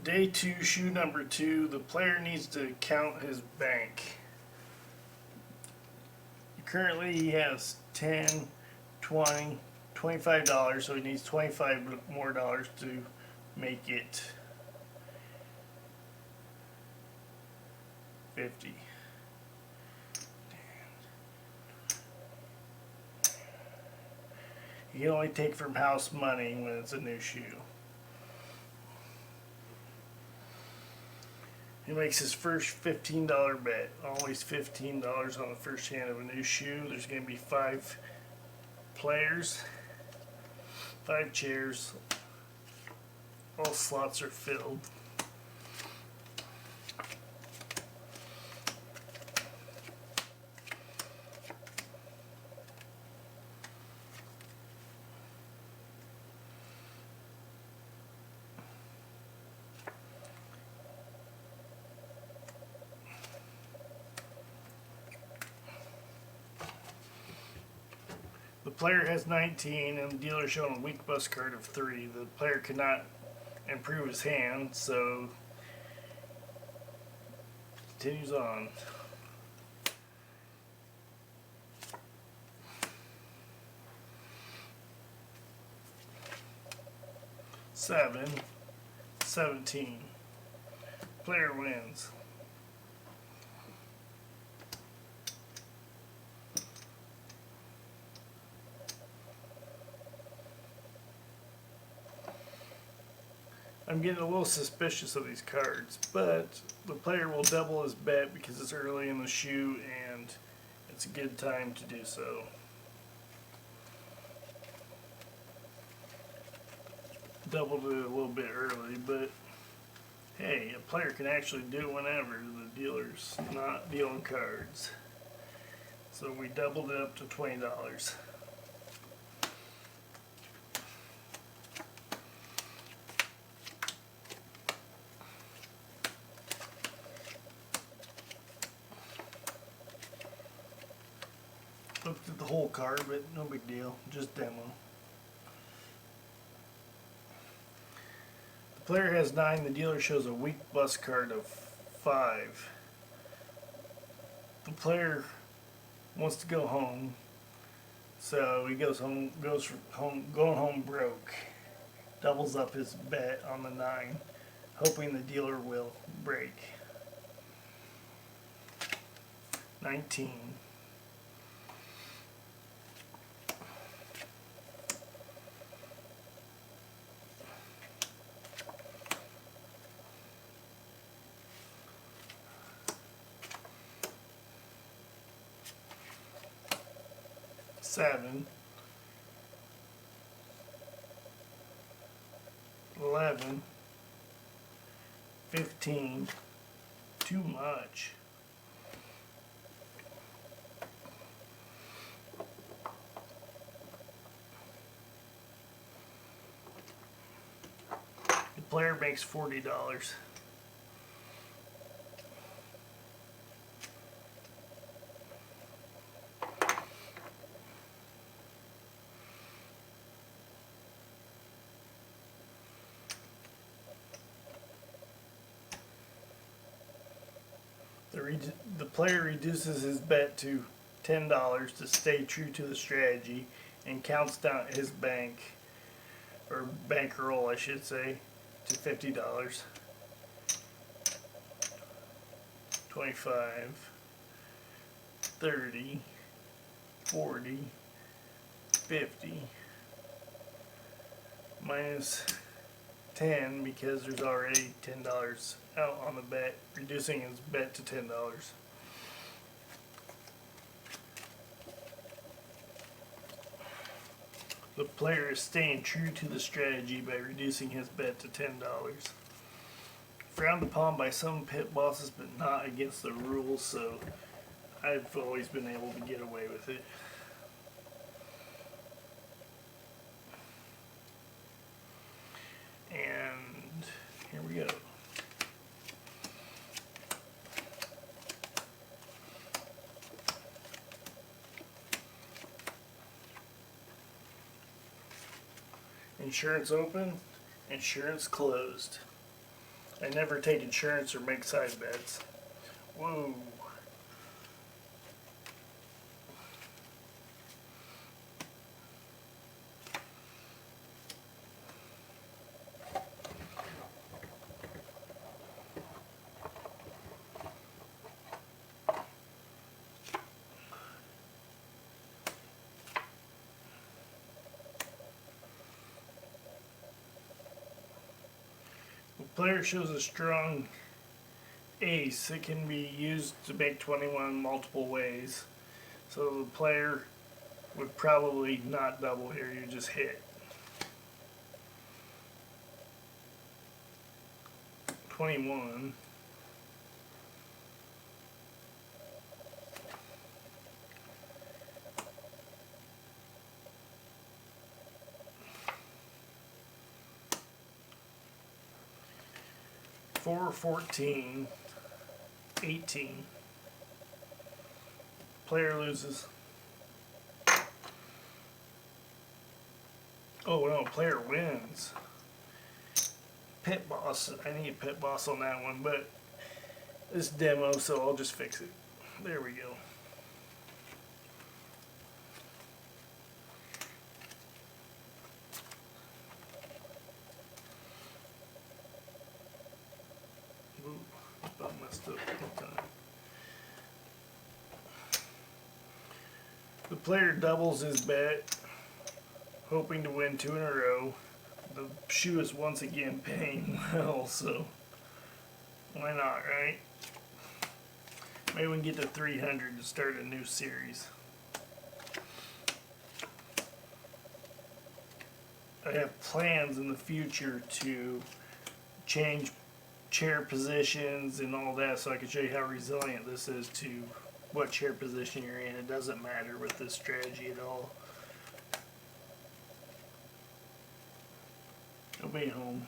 Day 2, shoe number 2, the player needs to count his bank. Currently he has 10, 20, $25, so he needs $25 more to make it 50. You can only take from house money when it's a new shoe. He makes his first $15 bet. Always $15 on the first hand of a new shoe. There's going to be 5 players, 5 chairs. All slots are filled. The player has 19 and the dealer showing a weak bust card of 3. The player cannot improve his hand, so continues on. Seven, 17. Player wins. I'm getting a little suspicious of these cards, but the player will double his bet because it's early in the shoe and it's a good time to do so. Doubled it a little bit early, but hey, a player can actually do it whenever the dealer's not dealing cards. So we doubled it up to $20. Looked at the whole card, but no big deal, just demo. The player has 9, the dealer shows a weak bust card of 5. The player wants to go home, so he goes home, going home broke. Doubles up his bet on the 9, hoping the dealer will break. 19. 7, 11, 15, too much. The player makes $40. The player reduces his bet to $10 to stay true to the strategy and counts down his bank, or bankroll I should say, to $50. 25, 30, 40, 50, minus 10 because there's already $10 out on the bet, reducing his bet to $10. The player is staying true to the strategy by reducing his bet to $10. Frowned upon by some pit bosses, but not against the rules, so I've always been able to get away with it. And here we go. Insurance open, insurance closed. I never take insurance or make side bets. Whoa. The player shows a strong ace. It can be used to make 21 multiple ways. So the player would probably not double here, you just hit. 21. Four, 14, 18. Player loses. Oh no, player wins. Pit boss. I need a pit boss on that one, but it's demo, so I'll just fix it. There we go. Ooh, about messed up one time. The player doubles his bet, hoping to win 2 in a row. The shoe is once again paying well, so why not, right? Maybe we can get to 300 to start a new series. I have plans in the future to change chair positions and all that, so I can show you how resilient this is to what chair position you're in. It doesn't matter with this strategy at all. Nobody home.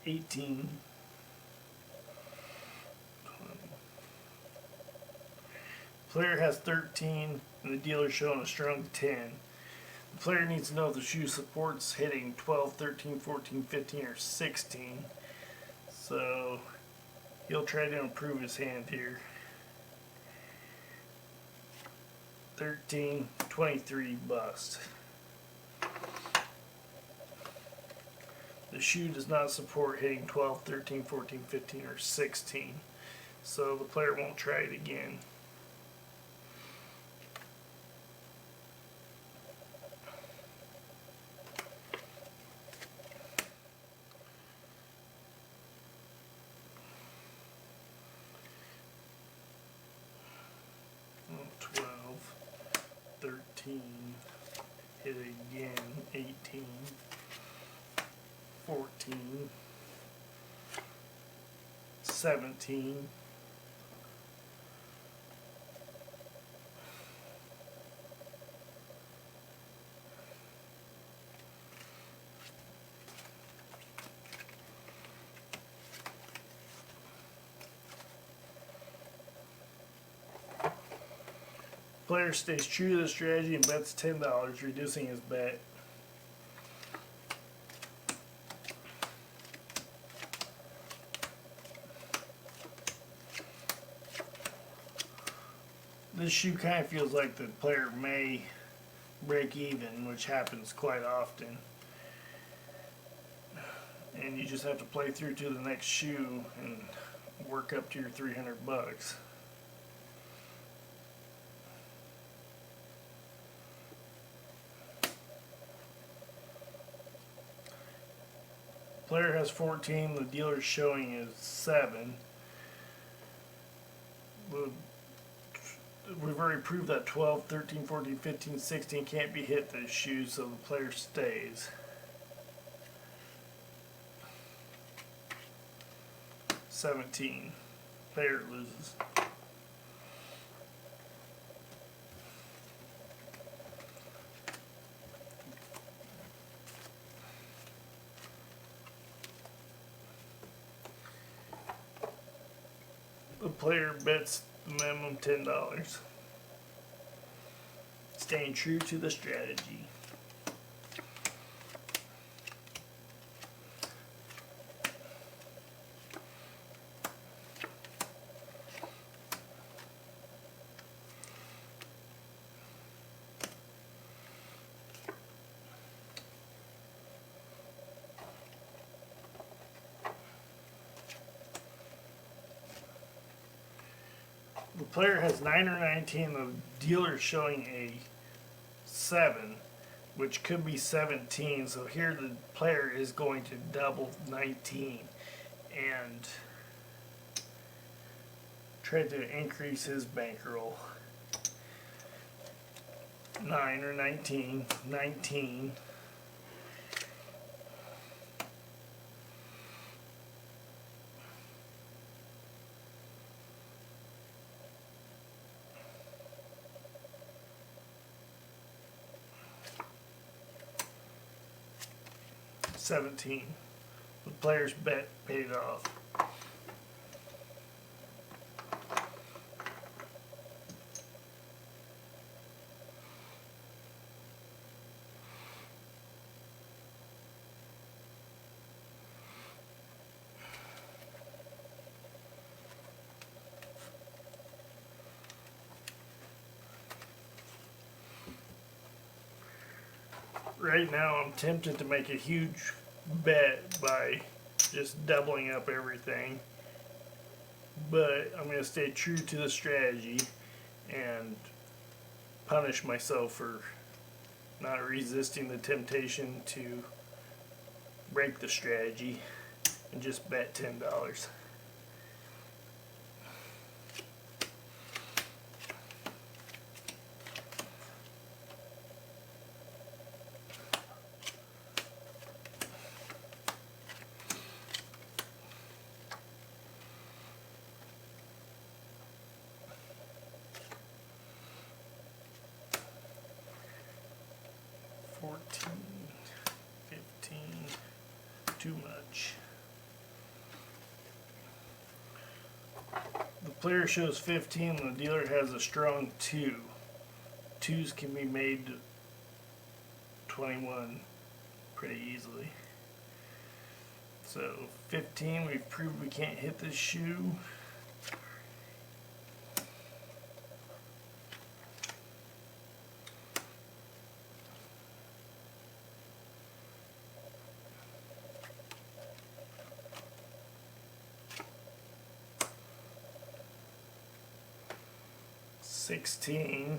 18. 20. Player has 13 and the dealer showing a strong 10. The player needs to know if the shoe supports hitting 12, 13, 14, 15, or 16. So he'll try to improve his hand here. 13, 23, bust. The shoe does not support hitting 12, 13, 14, 15, or 16. So the player won't try it again. Oh, 12, 13, hit again, 18. 14, 17, player stays true to the strategy and bets $10, reducing his bet. This shoe kind of feels like the player may break even, which happens quite often. And you just have to play through to the next shoe and work up to your 300 bucks. Player has 14, the dealer's showing is 7. We've already proved that 12, 13, 14, 15, 16 can't be hit this shoe, so the player stays. 17. Player loses. The player bets the minimum $10. Staying true to the strategy. player has 9 or 19, the dealer is showing a 7, which could be 17. So here the player is going to double 19 and try to increase his bankroll. 9 or 19, 19. $17. The player's bet paid off. Right now I'm tempted to make a huge bet by just doubling up everything, but I'm going to stay true to the strategy and punish myself for not resisting the temptation to break the strategy and just bet $10. 14, 15, too much. The player shows 15 and the dealer has a strong 2. 2s can be made 21 pretty easily. So 15, we've proved we can't hit this shoe. $16,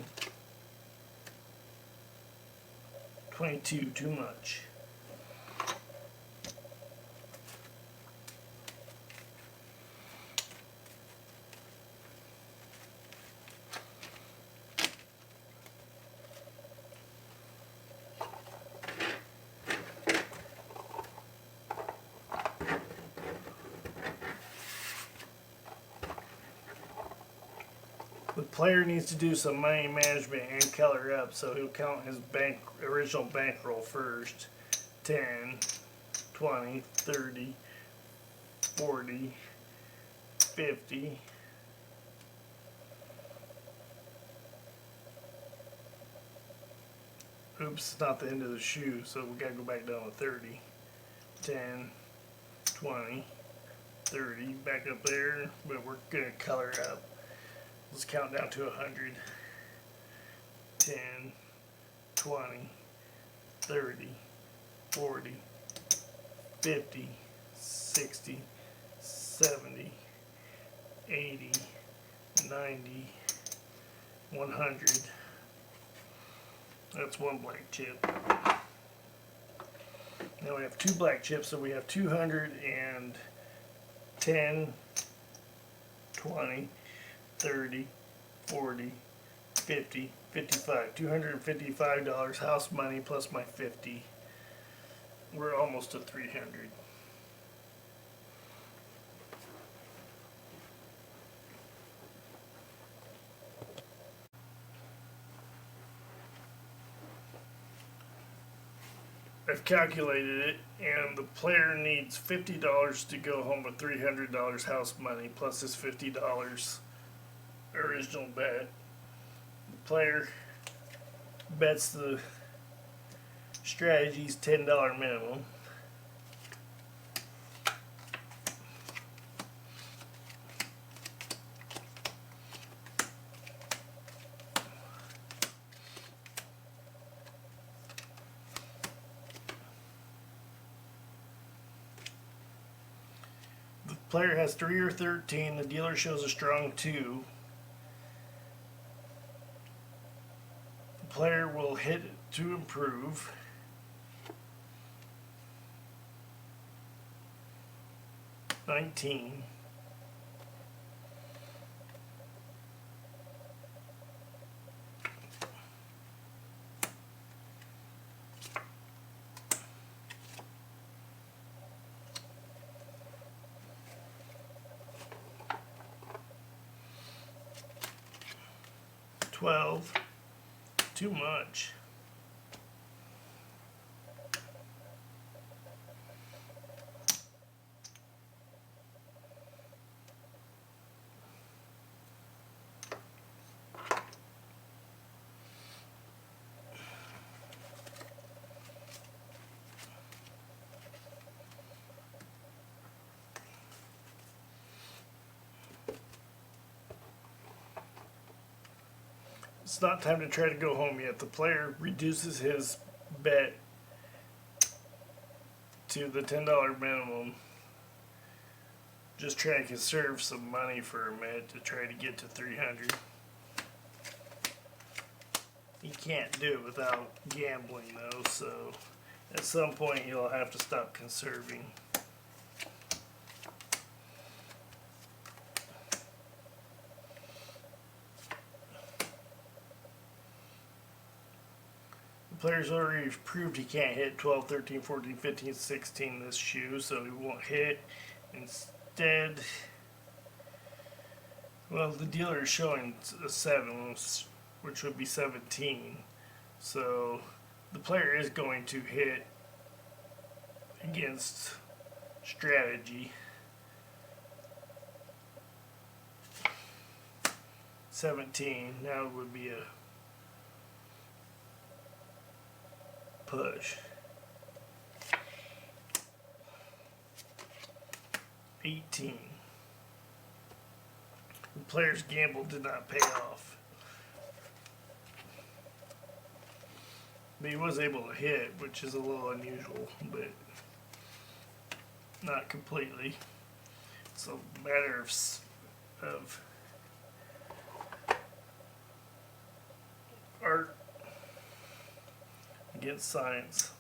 22, too much. The player needs to do some money management and color up, so he'll count his original bankroll first. 10, 20, 30, 40, 50. Oops, it's not the end of the shoe, so we gotta go back down to 30. 10, 20, 30, back up there, but we're gonna color up. Let's count down to 100. 10, 20, 30, 40, 50, 60, 70, 80, 90, 100. That's one black chip. Now we have 2 black chips, so we have 210, 20, 30, 40, 50, 55. $255 house money plus my 50. We're almost to 300. I've calculated it, and the player needs $50 to go home with $300 house money plus his $50 original bet. The player bets the strategy's $10 minimum. The player has 3 or 13. The dealer shows a strong 2. hit to improve. $19. $12. Too much. It's not time to try to go home yet. The player reduces his bet to the $10 minimum. Just try to conserve some money for a minute to try to get to 300. You can't do it without gambling though, so at some point you'll have to stop conserving. The player's already proved he can't hit 12, 13, 14, 15, 16 this shoe, so he won't hit. Instead, well, the dealer is showing a 7, which would be 17. So the player is going to hit against strategy. 17. Now it would be a push. 18. The player's gamble did not pay off. But he was able to hit, which is a little unusual, but not completely. It's a matter of art against science.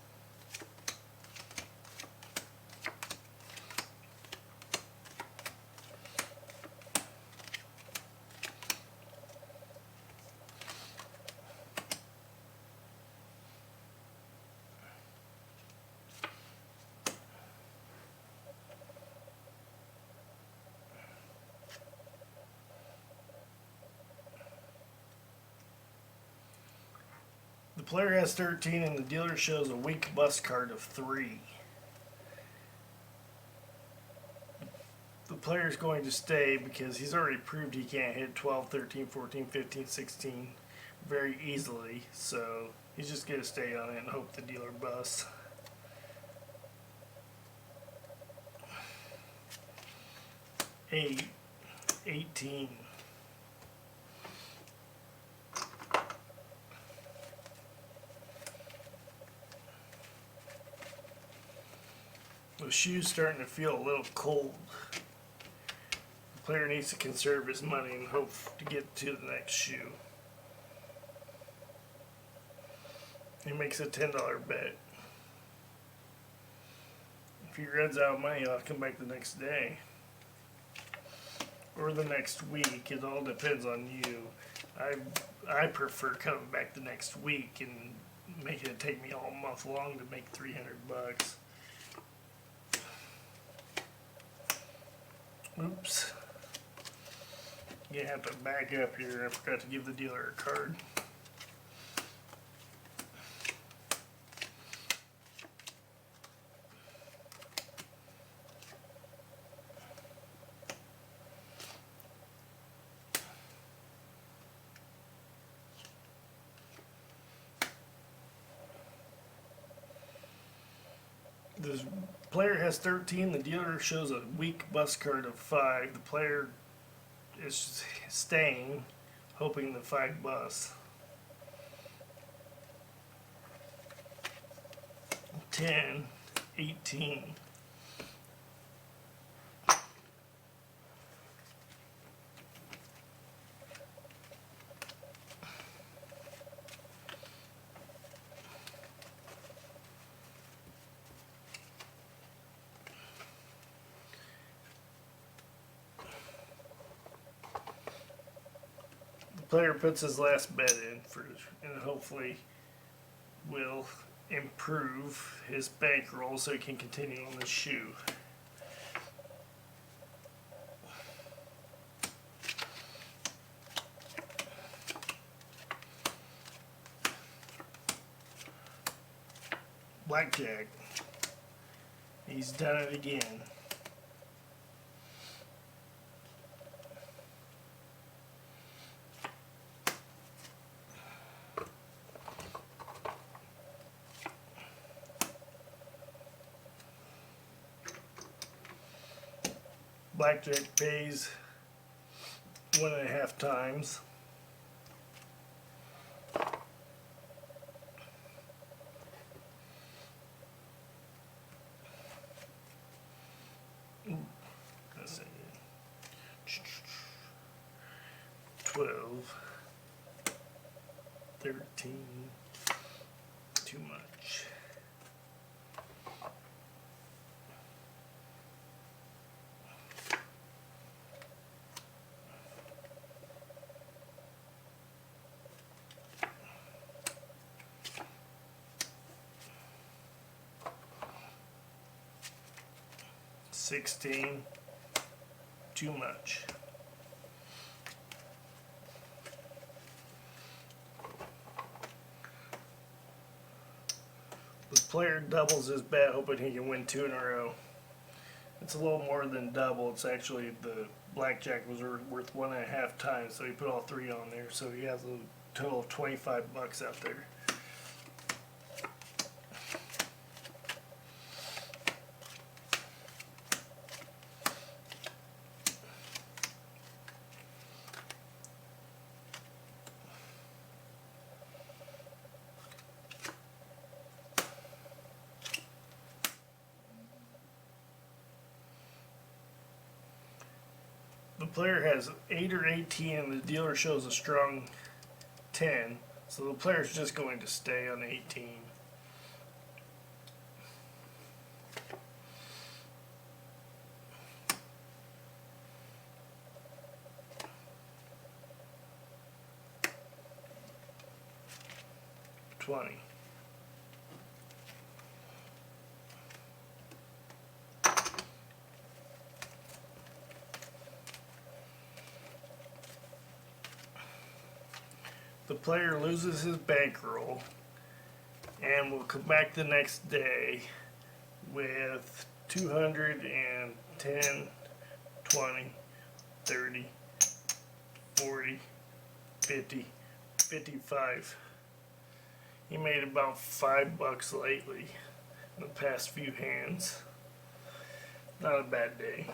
The player has 13 and the dealer shows a weak bust card of 3. The player is going to stay because he's already proved he can't hit 12, 13, 14, 15, 16 very easily. So he's just going to stay on it and hope the dealer busts. Eight, 18. The shoe's starting to feel a little cold. The player needs to conserve his money and hope to get to the next shoe. He makes a $10 bet. If he runs out of money, he'll come back the next day. Or the next week. It all depends on you. I prefer coming back the next week and making it take me all month long to make $300. Oops. You have to back up here. I forgot to give the dealer a card. The player has 13, the dealer shows a weak bust card of 5. The player is staying, hoping the 5 busts. 10, 18. player puts his last bet in and hopefully will improve his bankroll so he can continue on the shoe. Blackjack. He's done it again. Blackjack pays 1.5 times. That's it. 12, 13, too much. $16, too much. The player doubles his bet, hoping he can win 2 in a row. It's a little more than double. It's actually the blackjack was worth 1.5 times, so he put all 3 on there. So he has a total of $25 out there. The player has 8 or 18 and the dealer shows a strong 10, so the player's just going to stay on 18. $20. The player loses his bankroll and will come back the next day with 210, 20, 30, 40, 50, 55. He made about $5 lately in the past few hands. Not a bad day.